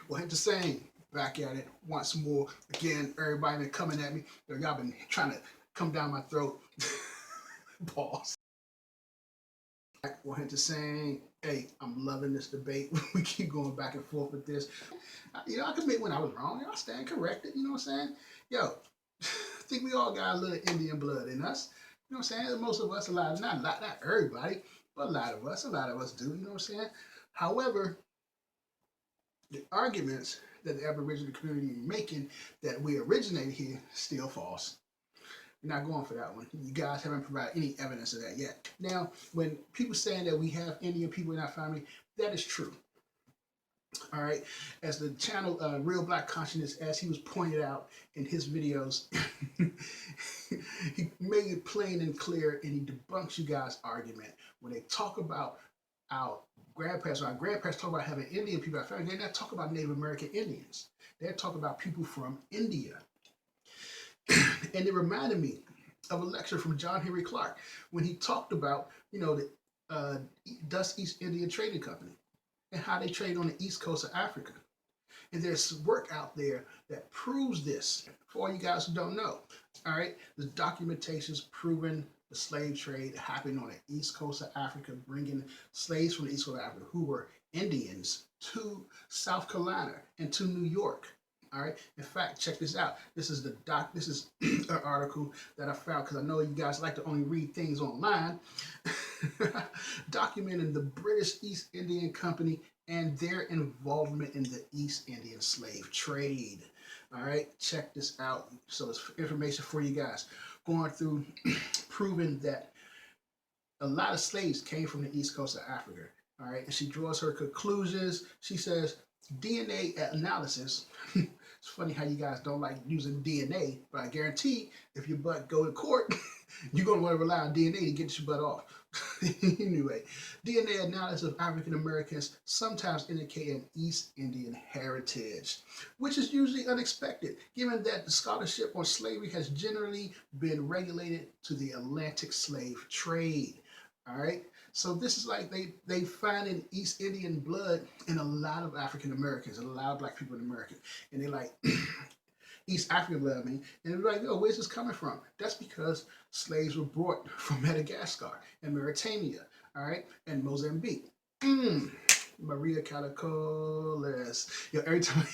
Go ahead to saying, back at it once more. Again, everybody been coming at me. Y'all been trying to come down my throat. Pause. Go ahead to saying, hey, I'm loving this debate. We keep going back and forth with this. I admit when I was wrong. I stand corrected. You know what I'm saying? Yo, I think we all got a little Indian blood in us. You know what I'm saying? Most of us, not everybody, but a lot of us do. You know what I'm saying? However, the arguments that the Aboriginal community is making that we originated here still false. We're not going for that one. You guys haven't provided any evidence of that yet. Now, when people saying that we have Indian people in our family, that is true. All right, as the channel Real Black Consciousness, as he was pointed out in his videos, he made it plain and clear, and he debunks you guys' argument when they talk about our grandparents talk about having Indian people in our family. They're not talking about Native American Indians. They're talking about people from India. And it reminded me of a lecture from John Henry Clark when he talked about, the Dutch East India Trading Company and how they trade on the east coast of Africa. And there's work out there that proves this. For all you guys who don't know, all right, the documentation's proven the slave trade happened on the east coast of Africa, bringing slaves from the east coast of Africa who were Indians to South Carolina and to New York. All right. In fact, check this out. This is This is an article that I found because I know you guys like to only read things online, documenting the British East Indian Company and their involvement in the East Indian slave trade. All right, check this out. So it's information for you guys. Going through, proving that a lot of slaves came from the East Coast of Africa. All right, and she draws her conclusions. She says DNA analysis. It's funny how you guys don't like using DNA, but I guarantee if your butt go to court, you're going to want to rely on DNA to get your butt off. Anyway, DNA analysis of African Americans sometimes indicate an East Indian heritage, which is usually unexpected, given that the scholarship on slavery has generally been regulated to the Atlantic slave trade. All right, so this is like they find an East Indian blood in a lot of African Americans, and a lot of black people in America, and they like East African blood. I mean, and they're like, oh, where's this coming from? That's because slaves were brought from Madagascar and Mauritania, all right, and Mozambique. Maria Caracoles. Every time I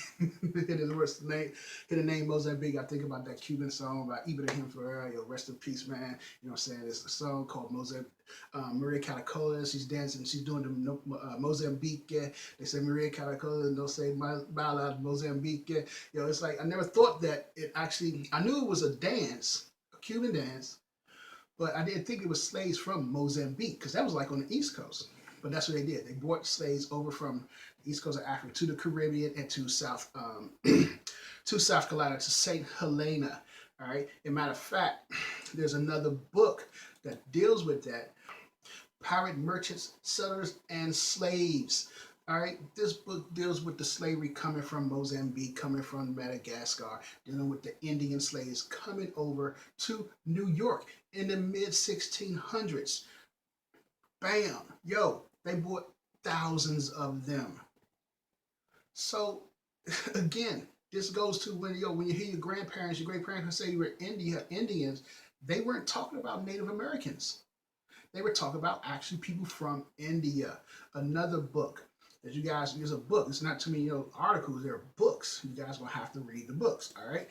hear the name Mozambique, I think about that Cuban song by Ibrahim Ferrer. Rest in peace, man. You know what I'm saying? It's a song called Mozambique. Maria Caracoles. She's dancing. She's doing the Mozambique. They say Maria Caracoles, and they'll say Bala Mozambique. It's like I never thought that it actually. I knew it was a dance, a Cuban dance, but I didn't think it was slaves from Mozambique because that was like on the East Coast. But that's what they did. They brought slaves over from the east coast of Africa to the Caribbean and to South Carolina, to St. Helena. All right. As a matter of fact, there's another book that deals with that. Pirate Merchants, Settlers, and Slaves. All right, this book deals with the slavery coming from Mozambique, coming from Madagascar, dealing with the Indian slaves coming over to New York in the mid 1600s. Bam, they bought thousands of them. So again, this goes to when you hear your grandparents, your great parents say you were Indians, they weren't talking about Native Americans. They were talking about actually people from India. Another book that you guys, there's a book. It's not too many articles. There are books. You guys gonna have to read the books. All right.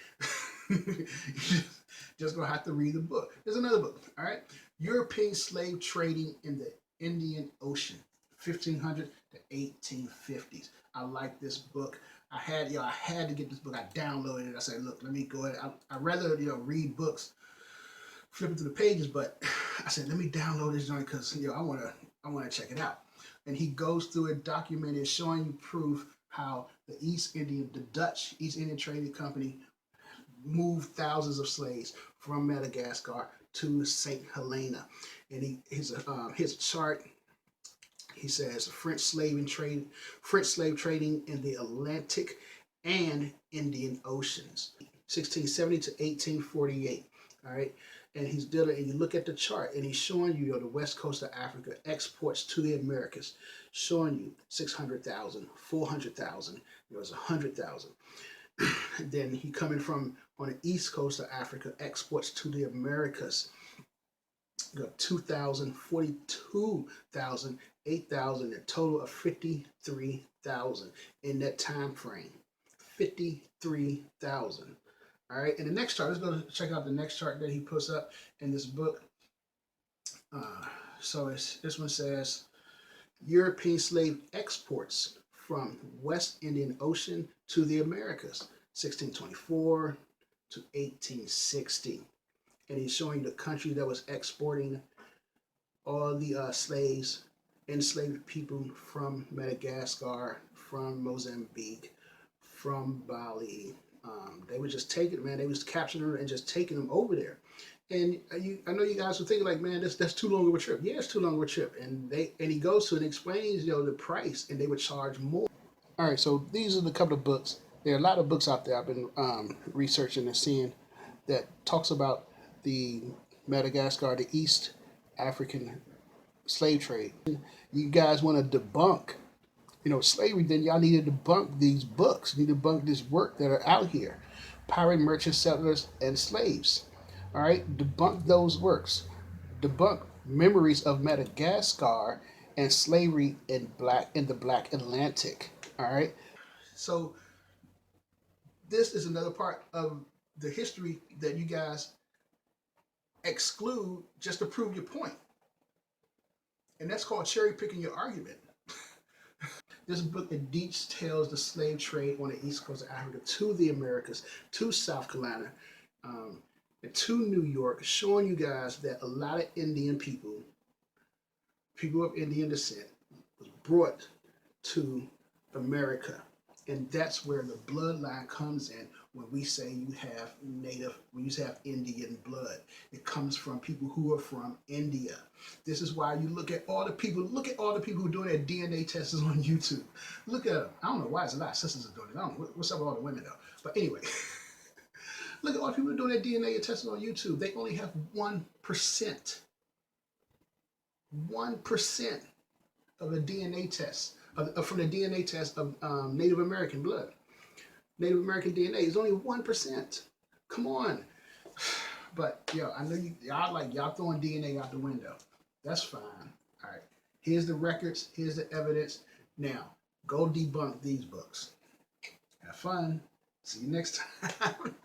Just gonna have to read the book. There's another book. All right. European slave trading in the Indian Ocean, 1500 to 1850s. I like this book. I had to get this book. I downloaded it. I said, look, let me go ahead. I'd rather read books, flipping through the pages, but I said, let me download this joint because I wanna check it out. And he goes through it, documented, showing you proof how the Dutch East Indian Trading Company moved thousands of slaves from Madagascar to St. Helena. And his chart, he says French slave trading in the Atlantic and Indian Oceans, 1670 to 1848. All right. And he's dealing, and you look at the chart, and he's showing you, the west coast of Africa exports to the Americas, showing you 600,000, 400,000, there was 100,000. Then he coming from on the east coast of Africa, exports to the Americas. You got 2,000, 42,000, 8,000, a total of 53,000 in that time frame. 53,000. All right, and the next chart, let's go check out the next chart that he puts up in this book. So this one says European slave exports from West Indian Ocean to the Americas, 1624 to 1860. And he's showing the country that was exporting all the slaves, enslaved people from Madagascar, from Mozambique, from Bali. They were just taking, man, they was capturing them and just taking them over there. And I know you guys were thinking like, man, that's too long of a trip. Yeah, it's too long of a trip. And he goes to and explains, the price, and they would charge more. All right, so these are the couple of books. There are a lot of books out there I've been researching and seeing that talks about the Madagascar, the East African slave trade. You guys want to debunk, slavery? Then y'all need to debunk these books. You need to debunk this work that are out here. Pirate merchant settlers and slaves. All right, debunk those works. Debunk memories of Madagascar and slavery in the Black Atlantic. All right. So this is another part of the history that you guys exclude just to prove your point. And that's called cherry picking your argument. This book that details the slave trade on the east coast of Africa to the Americas, to South Carolina, and to New York, showing you guys that a lot of Indian people of Indian descent, was brought to America. And that's where the bloodline comes in when we say you have when you have Indian blood. It comes from people who are from India. This is why you look at all the people who are doing their DNA tests on YouTube. Look at them. I don't know why there's a lot of sisters are doing it. I don't know what's up with all the women though. But anyway, look at all the people who are doing their DNA tests on YouTube. They only have 1%. 1% of a DNA test from the DNA test of Native American blood. Native American DNA is only 1%. Come on. But I know y'all throwing DNA out the window. That's fine. All right. Here's the records. Here's the evidence. Now go debunk these books. Have fun. See you next time.